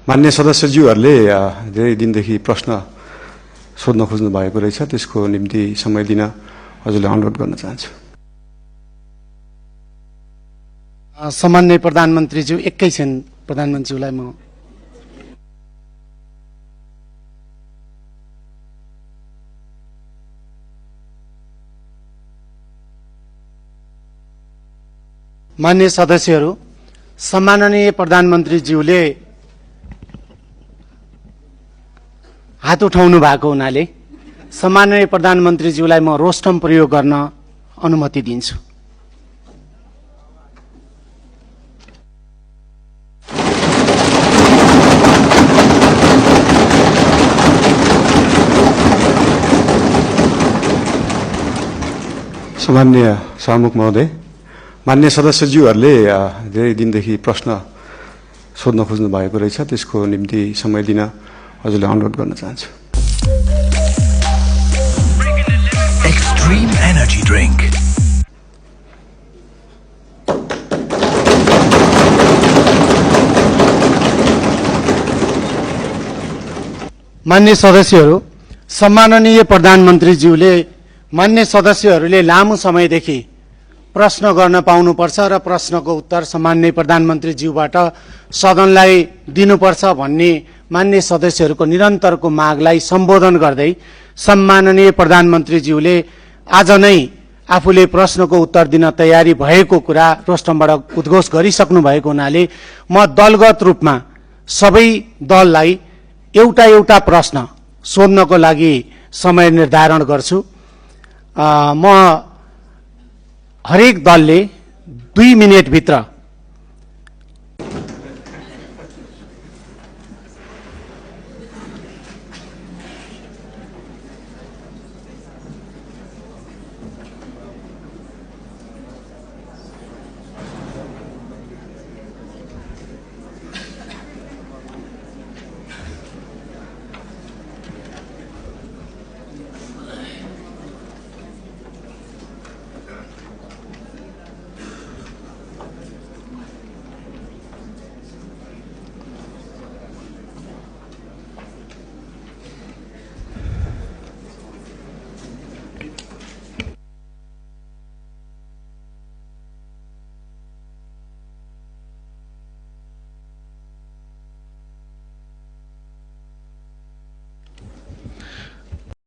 मान्य सदस्यज्यूहरूले धेरै दिनदेखि प्रश्न सोध्न खोज्नु भएको रहेछ, त्यसको निम्ति समय दिन हजुरले अनुरोध गर्न चाहन्छु। सम्माननीय प्रधानमन्त्रीज्यू, एकैछिन प्रधानमन्त्रीज्यूलाई म मान्य सदस्यहरू, सम्माननीय प्रधानमन्त्रीज्यूले हात उठाउनु भएको हुनाले सम्माननीय प्रधानमन्त्रीज्यूलाई म रोस्टम प्रयोग गर्न अनुमति दिन्छु। सम्माननीय सभामुख महोदय, मान्य सदस्यज्यूहरूले धेरै दिनदेखि प्रश्न सोध्न खोज्नु भएको रहेछ, त्यसको निम्ति समय दिन हजुरले अनुरोध गर्न चाहन्छु। Extreme Energy Drink. मान्य सदस्यहरू, सम्माननीय प्रधानमन्त्रीज्यूले मान्य सदस्यहरूले लामो समयदेखि प्रश्न गर्न पाउनुपर्छ र प्रश्नको उत्तर सम्माननीय प्रधानमन्त्रीज्यूबाट सदनलाई दिनुपर्छ भन्ने मान्य सदस्यहरूको निरन्तरको मागलाई सम्बोधन गर्दै सम्माननीय प्रधानमन्त्रीज्यूले आज नै आफूले प्रश्नको उत्तर दिन तयारी भएको कुरा रोस्टमबाट उद्घोष गरिसक्नु भएको हुनाले म दलगत रूपमा सबै दललाई एउटा एउटा प्रश्न सोध्नको लागि समय निर्धारण गर्छु। म हरेक दलले 2 मिनेटभित्र